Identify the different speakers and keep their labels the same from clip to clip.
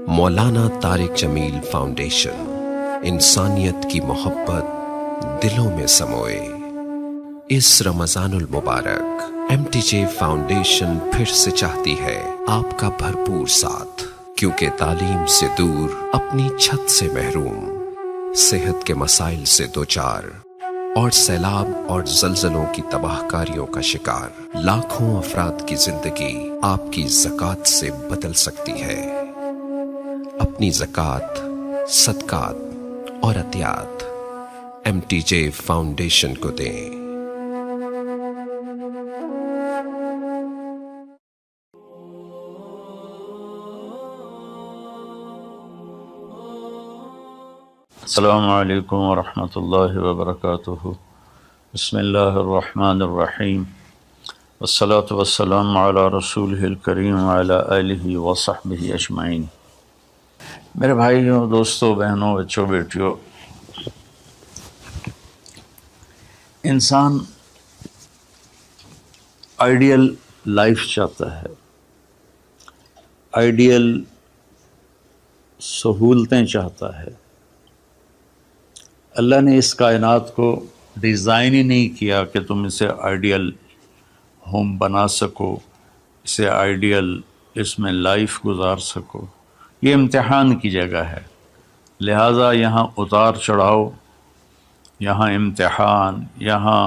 Speaker 1: مولانا طارق جمیل foundation, انسانیت کی محبت دلوں میں سموئے۔ اس رمضان المبارک ایم ٹی جے فاؤنڈیشن پھر سے چاہتی ہے آپ کا بھرپور ساتھ، کیونکہ تعلیم سے دور، اپنی چھت سے محروم، صحت کے مسائل سے دوچار اور سیلاب اور زلزلوں کی تباہ کاریوں کا شکار لاکھوں افراد کی زندگی آپ کی زکوٰۃ سے بدل سکتی ہے۔ اپنی زکوٰۃ، صدقات اور عطیات ایم ٹی جے فاؤنڈیشن کو دیں۔
Speaker 2: السلام علیکم ورحمۃ اللہ وبرکاتہ۔ بسم اللہ الرحمن الرحیم، والصلاة والسلام علی رسولہ الکریم وعلی آلہ وصحبہ اجمعین۔ میرے بھائیوں، دوستوں، بہنوں، بچوں، بیٹیوں، انسان آئیڈیل لائف چاہتا ہے، آئیڈیل سہولتیں چاہتا ہے۔ اللہ نے اس کائنات کو ڈیزائن ہی نہیں کیا کہ تم اسے آئیڈیل ہوم بنا سکو، اسے آئیڈیل اس میں لائف گزار سکو۔ یہ امتحان کی جگہ ہے، لہٰذا یہاں اتار چڑھاؤ، یہاں امتحان، یہاں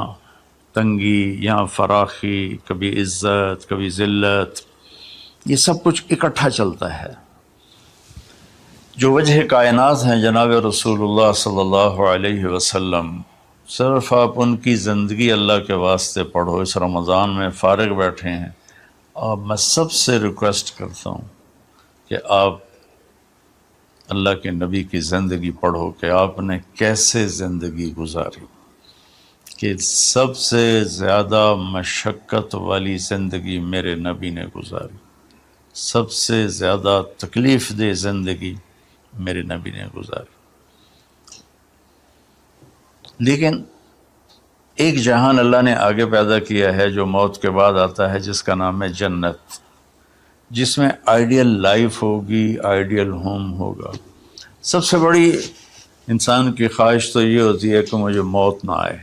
Speaker 2: تنگی، یہاں فراخی، کبھی عزت، کبھی ذلت، یہ سب کچھ اکٹھا چلتا ہے۔ جو وجہ کائنات ہیں جناب رسول اللہ صلی اللہ علیہ وسلم، صرف آپ ان کی زندگی اللہ کے واسطے پڑھو۔ اس رمضان میں فارغ بیٹھے ہیں، اور میں سب سے ریکویسٹ کرتا ہوں کہ آپ اللہ کے نبی کی زندگی پڑھو کہ آپ نے کیسے زندگی گزاری، کہ سب سے زیادہ مشقت والی زندگی میرے نبی نے گزاری، سب سے زیادہ تکلیف دہ زندگی میرے نبی نے گزاری۔ لیکن ایک جہان اللہ نے آگے پیدا کیا ہے جو موت کے بعد آتا ہے، جس کا نام ہے جنت، جس میں آئیڈیل لائف ہوگی، آئیڈیل ہوم ہوگا۔ سب سے بڑی انسان کی خواہش تو یہ ہوتی ہے کہ مجھے موت نہ آئے،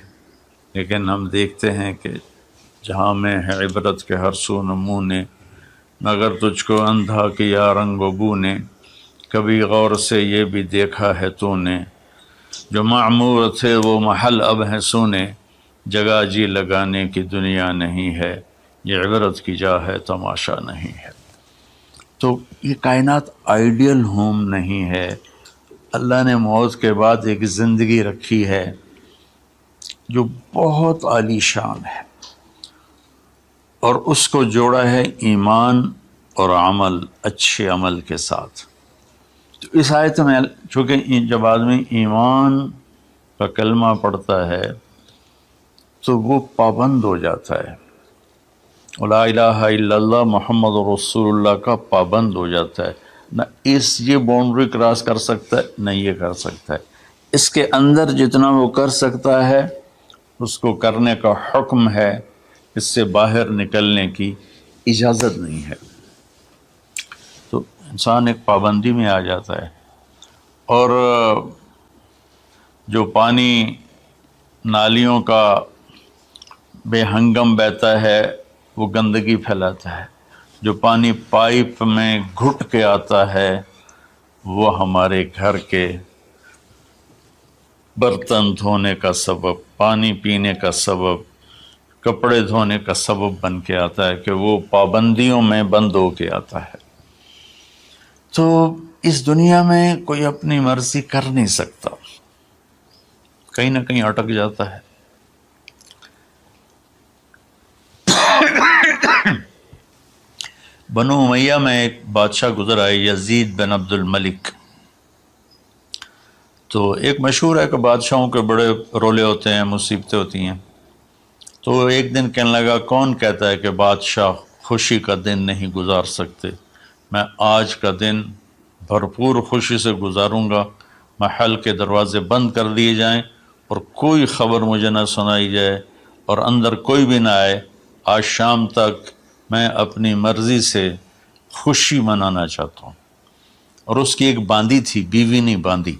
Speaker 2: لیکن ہم دیکھتے ہیں کہ جہاں میں ہے عبرت کے ہر سو نمونے، مگر تجھ کو اندھا کیا رنگ و بو نے، کبھی غور سے یہ بھی دیکھا ہے تو نے، جو معمور تھے وہ محل اب ہیں سونے، جگہ جی لگانے کی دنیا نہیں ہے، یہ عبرت کی جا ہے تماشا نہیں ہے۔ تو یہ کائنات آئیڈیل ہوم نہیں ہے۔ اللہ نے موت کے بعد ایک زندگی رکھی ہے جو بہت عالی شان ہے، اور اس کو جوڑا ہے ایمان اور عمل، اچھے عمل کے ساتھ۔ تو اس آیت میں چونکہ جب آدمی ایمان کا کلمہ پڑھتا ہے تو وہ پابند ہو جاتا ہے، لا الہ الا اللہ محمد رسول اللہ کا پابند ہو جاتا ہے، نہ یہ باؤنڈری کراس کر سکتا ہے، نہ یہ کر سکتا ہے۔ اس کے اندر جتنا وہ کر سکتا ہے اس کو کرنے کا حکم ہے، اس سے باہر نکلنے کی اجازت نہیں ہے۔ تو انسان ایک پابندی میں آ جاتا ہے، اور جو پانی نالیوں کا بے ہنگم بہتا ہے وہ گندگی پھیلاتا ہے، جو پانی پائپ میں گھٹ کے آتا ہے وہ ہمارے گھر کے برتن دھونے کا سبب، پانی پینے کا سبب، کپڑے دھونے کا سبب بن کے آتا ہے، کہ وہ پابندیوں میں بند ہو کے آتا ہے۔ تو اس دنیا میں کوئی اپنی مرضی کر نہیں سکتا، کہیں نہ کہیں اٹک جاتا ہے۔ بنو امیہ میں ایک بادشاہ گزر آئے، یزید بن عبد الملک۔ تو ایک مشہور ہے کہ بادشاہوں کے بڑے رولے ہوتے ہیں، مصیبتیں ہوتی ہیں۔ تو ایک دن کہنے لگا، کون کہتا ہے کہ بادشاہ خوشی کا دن نہیں گزار سکتے؟ میں آج کا دن بھرپور خوشی سے گزاروں گا، محل کے دروازے بند کر دیے جائیں اور کوئی خبر مجھے نہ سنائی جائے اور اندر کوئی بھی نہ آئے۔ آج شام تک میں اپنی مرضی سے خوشی منانا چاہتا ہوں۔ اور اس کی ایک باندی تھی، بیوی نہیں باندی،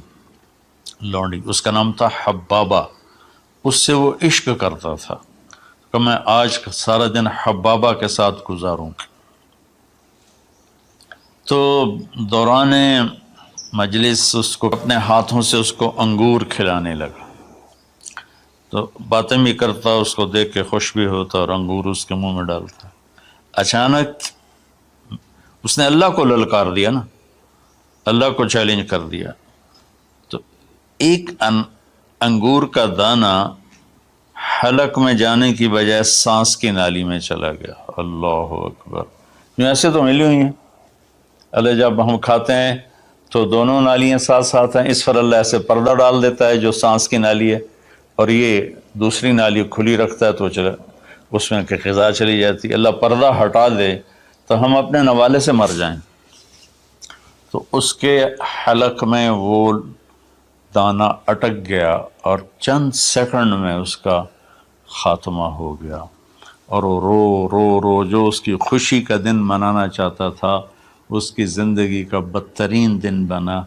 Speaker 2: لونڈی، اس کا نام تھا حبابہ. اس سے وہ عشق کرتا تھا کہ میں آج سارا دن حبابہ کے ساتھ گزاروں. تو دوران مجلس اس کو اپنے ہاتھوں سے اس کو انگور کھلانے لگا. تو باتیں بھی کرتا، اس کو دیکھ کے خوش بھی ہوتا اور انگور اس کے منہ میں ڈالتا. اچانک اس نے اللہ کو للکار دیا نا، اللہ کو چیلنج کر دیا. تو ایک انگور کا دانہ حلق میں جانے کی بجائے سانس کی نالی میں چلا گیا. اللہ اکبر. ایسے تو ملی ہوئی ہیں اللہ، جب ہم کھاتے ہیں تو دونوں نالیاں ساتھ ساتھ ہیں، اس پر اللہ ایسے پردہ ڈال دیتا ہے جو سانس کی نالی ہے، اور یہ دوسری نالی کھلی رکھتا ہے تو چلا اس میں کہ غذا چلی جاتی ہے. اللہ پردہ ہٹا دے تو ہم اپنے نوالے سے مر جائیں. تو اس کے حلق میں وہ دانہ اٹک گیا اور چند سیکنڈ میں اس کا خاتمہ ہو گیا. اور وہ رو رو رو جو اس کی خوشی کا دن منانا چاہتا تھا، اس کی زندگی کا بدترین دن بنا.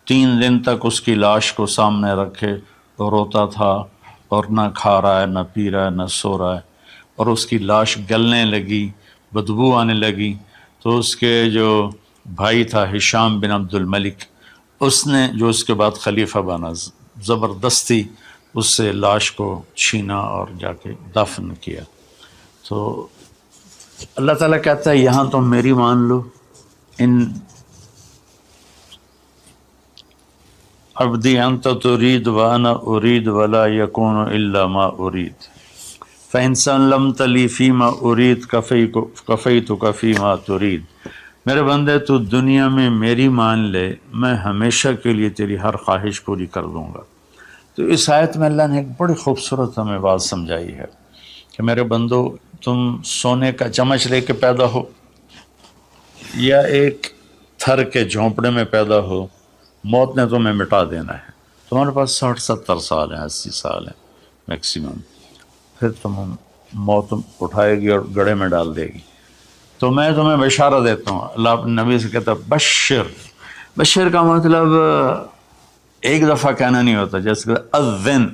Speaker 2: 3 دن تک اس کی لاش کو سامنے رکھے تو روتا تھا، اور نہ کھا رہا ہے، نہ پی رہا ہے، نہ سو رہا ہے. اور اس کی لاش گلنے لگی، بدبو آنے لگی. تو اس کے جو بھائی تھا ہشام بن عبد الملک، اس نے جو اس کے بعد خلیفہ بنا، زبردستی اس سے لاش کو چھینا اور جا کے دفن کیا. تو اللہ تعالیٰ کہتا ہے یہاں تم میری مان لو، ان عبدی انت ترید وانا ارید ولا یکون الا ما ارید فإن سلمت لی فیما ارید کفیتک فیما ترید. میرے بندے تو دنیا میں میری مان لے، میں ہمیشہ کے لیے تیری ہر خواہش پوری کر دوں گا. تو اس آیت میں اللہ نے ایک بڑی خوبصورت ہمیں بات سمجھائی ہے کہ میرے بندو، تم سونے کا چمچ لے کے پیدا ہو یا ایک تھر کے جھونپڑے میں پیدا ہو، موت نے تمہیں مٹا دینا ہے. تمہارے پاس 60-70 سال ہیں، 80 سال ہیں میکسیمم، پھر موت اٹھائے گی اور گڑھے میں ڈال دے گی. تو میں تمہیں بشارت دیتا ہوں. اللہ اپنے نبی سے کہتا ہے بشر کا مطلب ایک دفعہ کہنا نہیں ہوتا، جیسے کہ اذن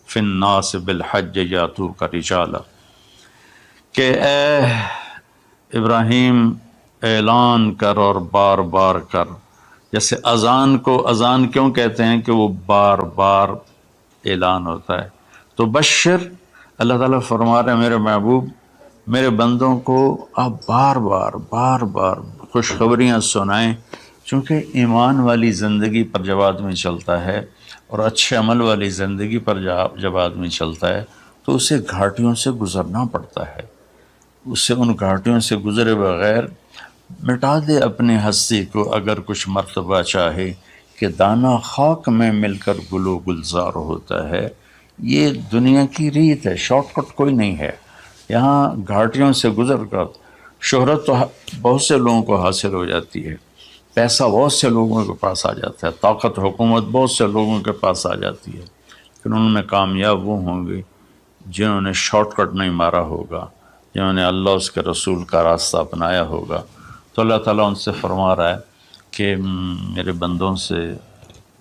Speaker 2: فی الناس بالحج یاتوک رجالا، کہ اے ابراہیم اعلان کر اور بار بار کر. جیسے اذان کو اذان کیوں کہتے ہیں کہ وہ بار بار اعلان ہوتا ہے. تو بشر، اللہ تعالیٰ فرما رہے ہیں میرے محبوب، میرے بندوں کو آپ بار بار خوشخبریاں سنائیں، چونکہ ایمان والی زندگی پر جب آدمی چلتا ہے اور اچھے عمل والی زندگی پر جب آدمی چلتا ہے تو اسے گھاٹیوں سے گزرنا پڑتا ہے. اسے ان گھاٹیوں سے گزرے بغیر مٹا دے اپنی ہستی کو اگر کچھ مرتبہ چاہے کہ دانہ خاک میں مل کر گل و گلزار ہوتا ہے. یہ دنیا کی ریت ہے، شارٹ کٹ کوئی نہیں ہے. یہاں گھاٹیوں سے گزر کر شہرت تو بہت سے لوگوں کو حاصل ہو جاتی ہے، پیسہ بہت سے لوگوں کے پاس آ جاتا ہے، طاقت حکومت بہت سے لوگوں کے پاس آ جاتی ہے، لیکن ان میں کامیاب وہ ہوں گے جنہوں نے شارٹ کٹ نہیں مارا ہوگا، جنہوں نے اللہ اس کے رسول کا راستہ اپنایا ہوگا. تو اللہ تعالیٰ ان سے فرما رہا ہے کہ میرے بندوں سے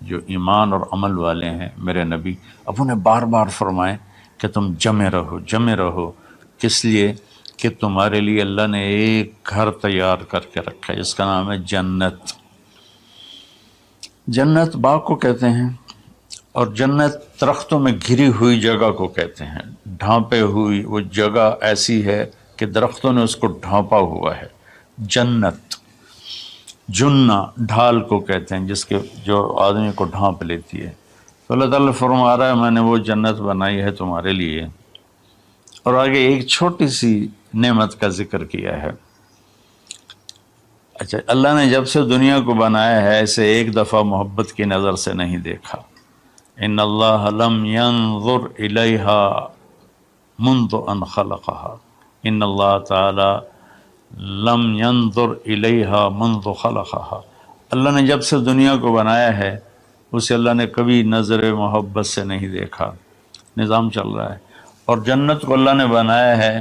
Speaker 2: جو ایمان اور عمل والے ہیں، میرے نبی اب انہیں بار بار فرمائیں کہ تم جمے رہو. کس لیے؟ کہ تمہارے لیے اللہ نے ایک گھر تیار کر کے رکھا ہے جس کا نام ہے جنت. جنت باغ کو کہتے ہیں، اور جنت درختوں میں گھری ہوئی جگہ کو کہتے ہیں. ڈھانپے ہوئی وہ جگہ ایسی ہے کہ درختوں نے اس کو ڈھانپا ہوا ہے. جنت جنہ ڈھال کو کہتے ہیں، جس کے جو آدمی کو ڈھانپ لیتی ہے. تو اللہ تعالیٰ فرما رہا ہے میں نے وہ جنت بنائی ہے تمہارے لیے. اور آگے ایک چھوٹی سی نعمت کا ذکر کیا ہے. اچھا، اللہ نے جب سے دنیا کو بنایا ہے اسے ایک دفعہ محبت کی نظر سے نہیں دیکھا. ان اللہ لم ينظر الیہا منذ ان خلقها. ان اللہ تعالی لم ينظر الیہا منذ خلقها. اللہ نے جب سے دنیا کو بنایا ہے اسے اللہ نے کبھی نظر محبت سے نہیں دیکھا. نظام چل رہا ہے. اور جنت کو اللہ نے بنایا ہے،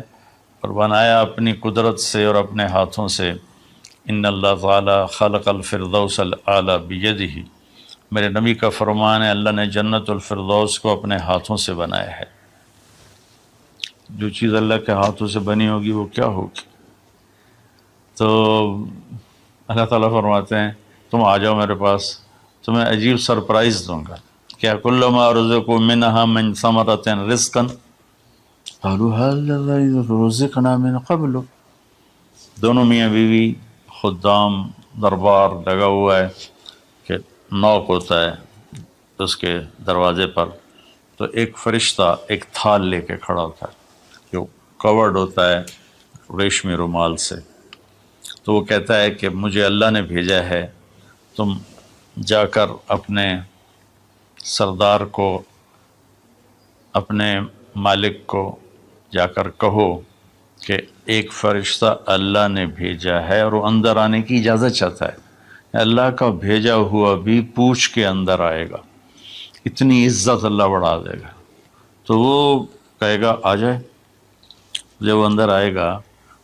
Speaker 2: اور بنایا اپنی قدرت سے اور اپنے ہاتھوں سے. ان اللہ تعالی خلق الفردوس الاعلی بیدہ، میرے نبی کا فرمان ہے اللہ نے جنت الفردوس کو اپنے ہاتھوں سے بنایا ہے۔ جو چیز اللہ کے ہاتھوں سے بنی ہوگی وہ کیا ہوگی؟ تو اللہ تعالیٰ فرماتے ہیں تم آ جاؤ میرے پاس، تمہیں عجیب سرپرائز دوں گا۔ کیا کل ما رزقوا منها من ثمرۃ رزقا قالوا هذا الذي رزقنا من قبل۔ دونوں میاں بیوی، خدام، دربار لگا ہوا ہے کہ نوک ہوتا ہے اس کے دروازے پر، تو ایک فرشتہ ایک تھال لے کے کھڑا ہوتا ہے جو کورڈ ہوتا ہے ریشمی رومال سے، تو وہ کہتا ہے کہ مجھے اللہ نے بھیجا ہے، تم جا کر اپنے سردار کو، اپنے مالک کو جا کر کہو کہ ایک فرشتہ اللہ نے بھیجا ہے اور وہ اندر آنے کی اجازت چاہتا ہے۔ اللہ کا بھیجا ہوا بھی پوچھ کے اندر آئے گا، اتنی عزت اللہ بڑھا دے گا۔ تو وہ کہے گا آ جائے۔ جب وہ اندر آئے گا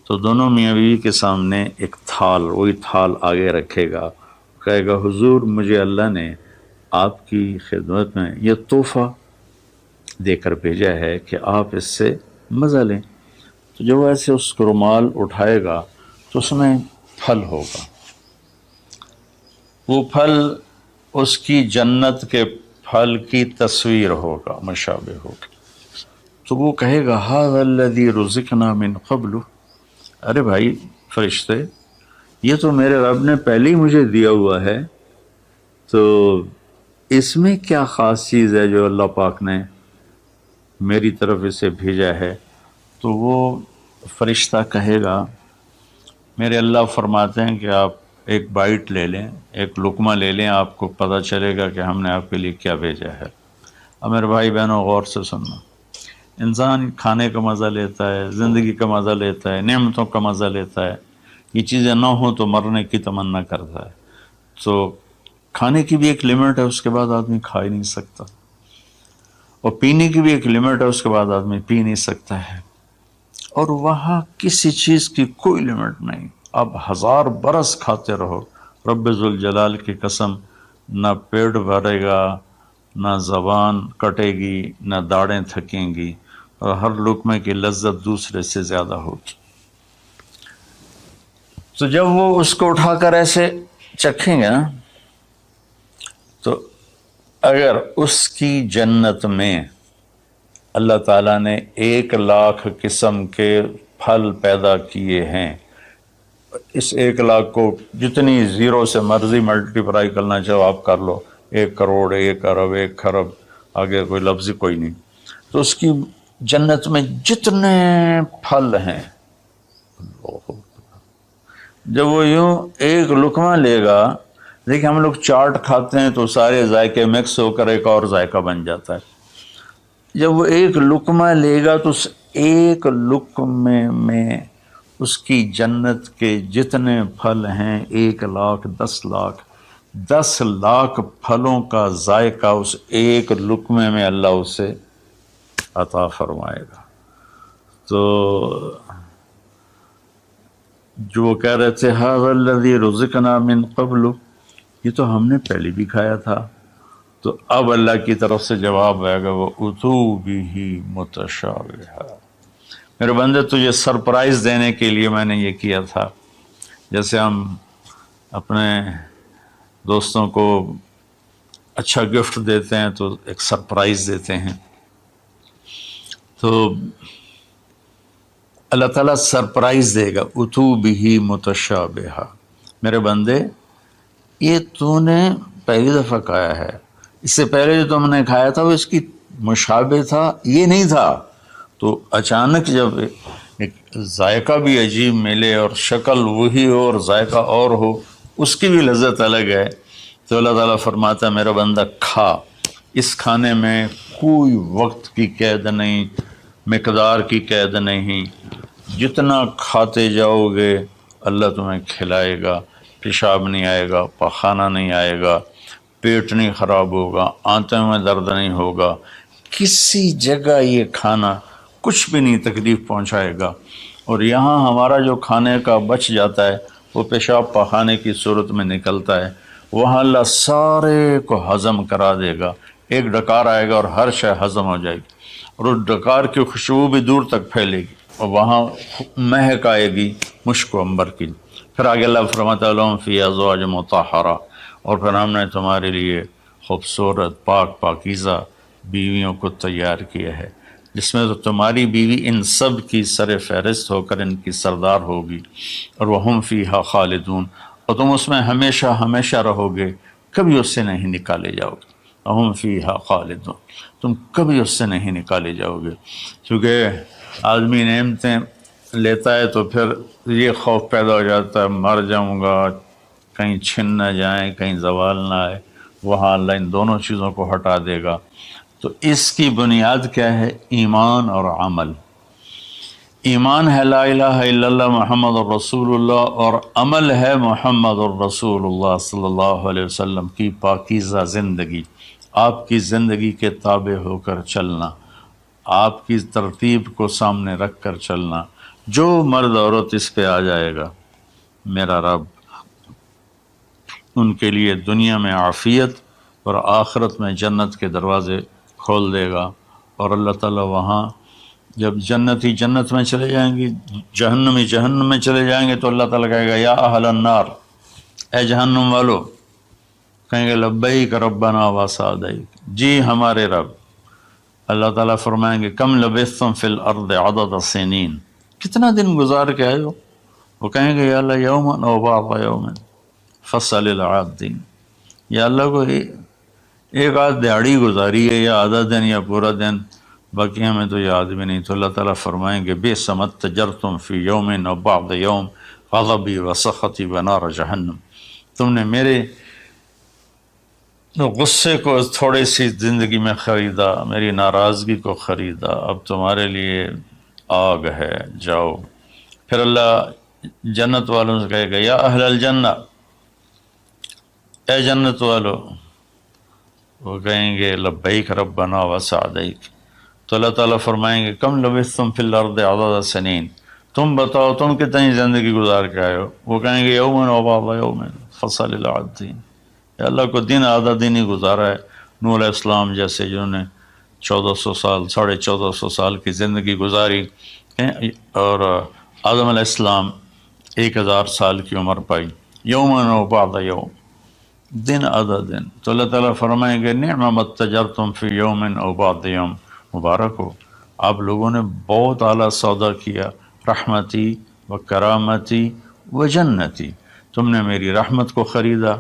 Speaker 2: تو دونوں میاں بیوی کے سامنے ایک تھال، وہی تھال آگے رکھے گا، کہے گا حضور مجھے اللہ نے آپ کی خدمت میں یہ تحفہ دے کر بھیجا ہے کہ آپ اس سے مزہ لیں۔ تو جب وہ ایسے اس کو رومال اٹھائے گا تو اس میں پھل ہوگا، وہ پھل اس کی جنت کے پھل کی تصویر ہوگا، مشابہ ہوگا۔ تو وہ کہے گا ھذا الذی رزقنا من قبل، ارے بھائی فرشتے یہ تو میرے رب نے پہلے ہی مجھے دیا ہوا ہے، تو اس میں کیا خاص چیز ہے جو اللہ پاک نے میری طرف اسے بھیجا ہے؟ تو وہ فرشتہ کہے گا میرے اللہ فرماتے ہیں کہ آپ ایک بائٹ لے لیں، ایک لقمہ لے لیں، آپ کو پتہ چلے گا کہ ہم نے آپ کے لیے کیا بھیجا ہے۔ اب میرے بھائی بہنوں غور سے سننا، انسان کھانے کا مزہ لیتا ہے، زندگی کا مزہ لیتا ہے، نعمتوں کا مزہ لیتا ہے، یہ چیزیں نہ ہوں تو مرنے کی تمنا کرتا ہے۔ تو کھانے کی بھی ایک لمٹ ہے، اس کے بعد آدمی کھا ہی نہیں سکتا، اور پینے کی بھی ایک لمٹ ہے، اس کے بعد آدمی پی نہیں سکتا ہے، اور وہاں کسی چیز کی کوئی لمٹ نہیں، اب 1000 برس کھاتے رہو، رب ذوالجلال کی قسم نہ پیٹ بھرے گا، نہ زبان کٹے گی، نہ داڑیں تھکیں گی، اور ہر لقمے کی لذت دوسرے سے زیادہ ہوگی۔ تو جب وہ اس کو اٹھا کر ایسے چکھیں گے نا، تو اگر اس کی جنت میں اللہ تعالیٰ نے 1,00,000 قسم کے پھل پیدا کیے ہیں، اس 1,00,000 کو جتنی زیرو سے مرضی ملٹیپلائی کرنا چاہو آپ کر لو، 1 کروڑ، 1 ارب، 1 خرب، آگے کوئی لفظ ہی کوئی نہیں، تو اس کی جنت میں جتنے پھل ہیں، جب وہ یوں ایک لقمہ لے گا، دیکھیں ہم لوگ چاٹ کھاتے ہیں تو سارے ذائقے مکس ہو کر ایک اور ذائقہ بن جاتا ہے، جب وہ ایک لقمہ لے گا تو اس ایک لقمے میں اس کی جنت کے جتنے پھل ہیں 1,00,000، 10,00,000، 10,00,000 پھلوں کا ذائقہ اس ایک لقمے میں اللہ اسے عطا فرمائے گا۔ تو جو وہ کہہ رہے تھے ھذا الذی رزقنا من قبل، یہ تو ہم نے پہلے بھی کھایا تھا، تو اب اللہ کی طرف سے جواب آئے گا وہ اتو بہ متشابہا، میرے بندے تجھے سرپرائز دینے کے لیے میں نے یہ کیا تھا، جیسے ہم اپنے دوستوں کو اچھا گفٹ دیتے ہیں تو ایک سرپرائز دیتے ہیں، تو اللہ تعالیٰ سرپرائز دے گا اتو بہ متشابہا، میرے بندے یہ تو نے پہلی دفعہ کھایا ہے، اس سے پہلے جو تم نے کھایا تھا وہ اس کی مشابہ تھا، یہ نہیں تھا، تو اچانک جب ایک ذائقہ بھی عجیب ملے اور شکل وہی ہو اور ذائقہ اور ہو، اس کی بھی لذت الگ ہے، تو اللہ تعالیٰ فرماتا ہے میرا بندہ کھا، اس کھانے میں کوئی وقت کی قید نہیں، مقدار کی قید نہیں، جتنا کھاتے جاؤ گے اللہ تمہیں کھلائے گا، پیشاب نہیں آئے گا، پخانہ نہیں آئے گا، پیٹ نہیں خراب ہوگا، آنتوں میں درد نہیں ہوگا، کسی جگہ یہ کھانا کچھ بھی نہیں تکلیف پہنچائے گا، اور یہاں ہمارا جو کھانے کا بچ جاتا ہے وہ پیشاب پخانے کی صورت میں نکلتا ہے، وہاں اللہ سارے کو ہضم کرا دے گا، ایک ڈکار آئے گا اور ہر شے ہضم ہو جائے گی، اور اس ڈکار کی خوشبو بھی دور تک پھیلے گی، اور وہاں مہک آئے گی مشک و عنبر کی۔ پھر آگے اللہ فرماتا ہے لہم فی ازواج مطہرہ، اور پھر ہم نے تمہارے لیے خوبصورت پاک پاکیزہ بیویوں کو تیار کیا ہے، جس میں تو تمہاری بیوی ان سب کی سر فہرست ہو کر ان کی سردار ہوگی، اور وہم فیہا خالدون، اور تم اس میں ہمیشہ ہمیشہ رہو گے، کبھی اس سے نہیں نکالے جاؤ گے، وہم فیہا خالدون، تم کبھی اس سے نہیں نکالے جاؤ گے۔ کیونکہ آدمی نعمتیں لیتا ہے تو پھر یہ خوف پیدا ہو جاتا ہے مر جاؤں گا، کہیں چھن نہ جائیں، کہیں زوال نہ آئے، وہاں اللہ ان دونوں چیزوں کو ہٹا دے گا۔ تو اس کی بنیاد کیا ہے؟ ایمان اور عمل۔ ایمان ہے لا الہ الا اللہ محمد الرسول اللہ، اور عمل ہے محمد الرسول اللہ صلی اللہ علیہ وسلم کی پاکیزہ زندگی، آپ کی زندگی کے تابع ہو کر چلنا، آپ کی ترتیب کو سامنے رکھ کر چلنا۔ جو مرد عورت اس پہ آ جائے گا، میرا رب ان کے لیے دنیا میں عافیت اور آخرت میں جنت کے دروازے کھول دے گا، اور اللہ تعالیٰ وہاں جب جنتی جنت میں چلے جائیں گے، جہنمی جہنم میں چلے جائیں گے، تو اللہ تعالیٰ کہے گا یا اہل النار، اے جہنم والو، کہیں گے لبیک ربنا وسعدیک، جی ہمارے رب۔ اللہ تعالیٰ فرمائیں گے کم لبثتم فی الارض عدد سنین، کتنا دن گزار کے آئے ہو؟ وہ کہیں گے یا اللہ یوما او بعض یوم فصل العادین، یا اللہ کو ایک آدھ دیہڑی گزاری ہے، یا آدھا دن یا پورا دن، باقی ہمیں تو یاد بھی نہیں۔ تو اللہ تعالیٰ فرمائیں گے بئس ما اتجرتم فی یوم او بعض یوم غضبی وسخطی ونار جہنم، تم نے میرے غصے کو تھوڑی سی زندگی میں خریدا، میری ناراضگی کو خریدا، اب تمہارے لیے آگ ہے، جاؤ۔ پھر اللہ جنت والوں سے کہے گا یا اہل الجنہ، اے جنت والو، وہ کہیں گے لبیک ربنا وسعدیک، تو اللہ تعالیٰ فرمائیں گے کم لبثتم فی الارض عدد سنین، تم بتاؤ تم کتنی زندگی گزار کے آئے ہو؟ وہ کہیں گے یومن و بعض یوم فصل العادین، یا اللہ کو دن آدھا دن ہی گزارا ہے۔ نوح علیہ السلام جیسے جنہوں نے 1400 سال 1450 سال کی زندگی گزاری، اور آدم علیہ السلام 1000 سال کی عمر پائی، یومن و بعض یوم، دن آدھا دن۔ تو اللہ تعالیٰ فرمائیں گے نعم ما اتجرتم فی یوم او بعض یوم، مبارک ہو، آپ لوگوں نے بہت اعلیٰ سودا کیا، رحمتی و کرامتی و جنتی، تم نے میری رحمت کو خریدا،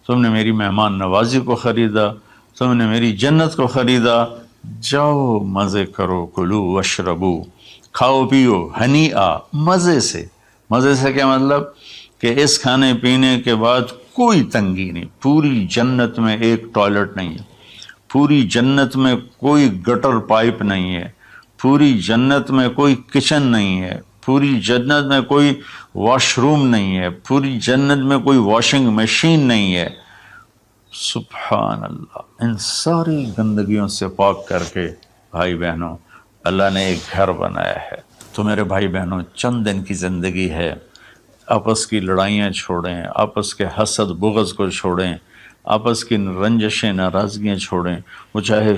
Speaker 2: تم نے میری مہمان نوازی کو خریدا، تم نے میری جنت کو خریدا، جاؤ مزے کرو، کلو واشربو، کھاؤ پیو، ہنیئا، مزے سے۔ مزے سے کیا مطلب؟ کہ اس کھانے پینے کے بعد کوئی تنگی نہیں، پوری جنت میں ایک ٹوائلٹ نہیں ہے، پوری جنت میں کوئی گٹر پائپ نہیں ہے، پوری جنت میں کوئی کچن نہیں ہے، پوری جنت میں کوئی واش روم نہیں ہے، پوری جنت میں کوئی واشنگ مشین نہیں ہے۔ سبحان اللہ، ان ساری گندگیوں سے پاک کر کے بھائی بہنوں اللہ نے ایک گھر بنایا ہے۔ تو میرے بھائی بہنوں، چند دن کی زندگی ہے، آپس کی لڑائیاں چھوڑیں، آپس کے حسد بغض کو چھوڑیں، آپس کی رنجشیں ناراضگیاں چھوڑیں، وہ چاہے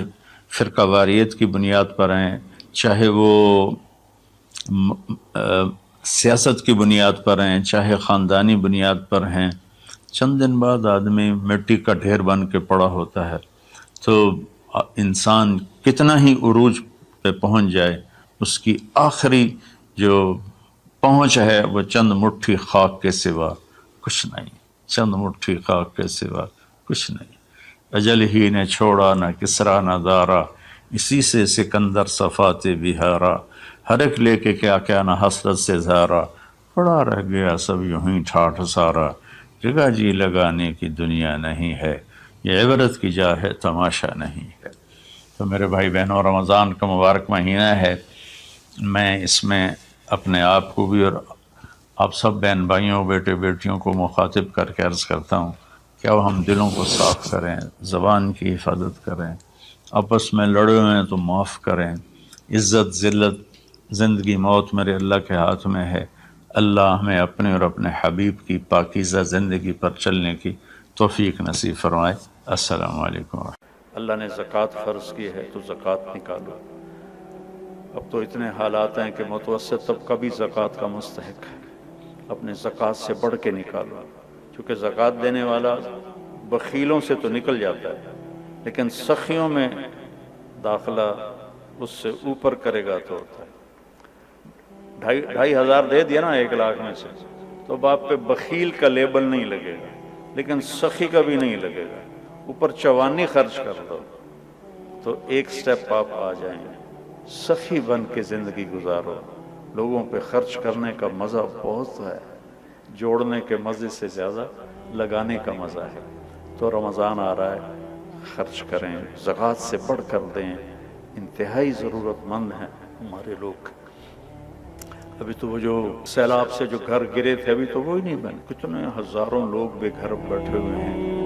Speaker 2: فرقہ واریت کی بنیاد پر ہیں، چاہے وہ سیاست کی بنیاد پر ہیں، چاہے خاندانی بنیاد پر ہیں۔ چند دن بعد آدمی مٹی کا ڈھیر بن کے پڑا ہوتا ہے، تو انسان کتنا ہی عروج پہ پہنچ جائے، اس کی آخری جو پہنچ ہے وہ چند مٹھی خاک کے سوا کچھ نہیں، چند مٹھی خاک کے سوا کچھ نہیں۔ اجل ہی نے چھوڑا نہ کسرا نہ دارا، اسی سے سکندر صفات بہارا، ہر ایک لے کے کیا کیا نہ حسرت سے زارا، پڑا رہ گیا سب یوں ہی ٹھاٹھ سارا، جگہ جی لگانے کی دنیا نہیں ہے، یہ عبرت کی جا ہے تماشا نہیں ہے۔ تو میرے بھائی بہنوں، رمضان کا مبارک مہینہ ہے، میں اس میں اپنے آپ کو بھی اور آپ سب بہن بھائیوں بیٹے بیٹیوں کو مخاطب کر کے عرض کرتا ہوں کہ اب ہم دلوں کو صاف کریں، زبان کی حفاظت کریں، آپس میں لڑے ہوئے ہیں تو معاف کریں، عزت ذلت زندگی موت میرے اللہ کے ہاتھ میں ہے، اللہ ہمیں اپنے اور اپنے حبیب کی پاکیزہ زندگی پر چلنے کی توفیق نصیب فرمائے۔ السلام علیکم۔ اللہ نے زکوٰۃ فرض کی ہے تو زکوٰۃ نکالو۔ اب تو اتنے حالات ہیں کہ متوسط طبقہ بھی زکوٰۃ کا مستحق ہے، اپنے زکوٰۃ سے بڑھ کے نکالو، چونکہ زکوٰۃ دینے والا بخیلوں سے تو نکل جاتا ہے، لیکن سخیوں میں داخلہ اس سے اوپر کرے گا تو ہوتا ہے۔ 2,500 دے دیا نا 1,00,000 میں سے، تو باپ پہ بخیل کا لیبل نہیں لگے گا، لیکن سخی کا بھی نہیں لگے گا۔ اوپر 54 خرچ کر دو تو ایک سٹیپ آپ آ جائیں گے۔ سخی بن کے زندگی گزارو۔ لوگوں پہ خرچ کرنے کا مزہ بہت ہے، جوڑنے کے مزے سے زیادہ لگانے کا مزہ ہے۔ تو رمضان آ رہا ہے، خرچ کریں، زکوٰۃ سے بڑھ کر دیں۔ انتہائی ضرورت مند ہیں ہمارے لوگ۔ ابھی تو وہ جو سیلاب سے جو گھر گرے تھے ابھی تو وہ ہی نہیں بنے، کتنے ہزاروں لوگ بے گھر بیٹھے ہوئے ہیں۔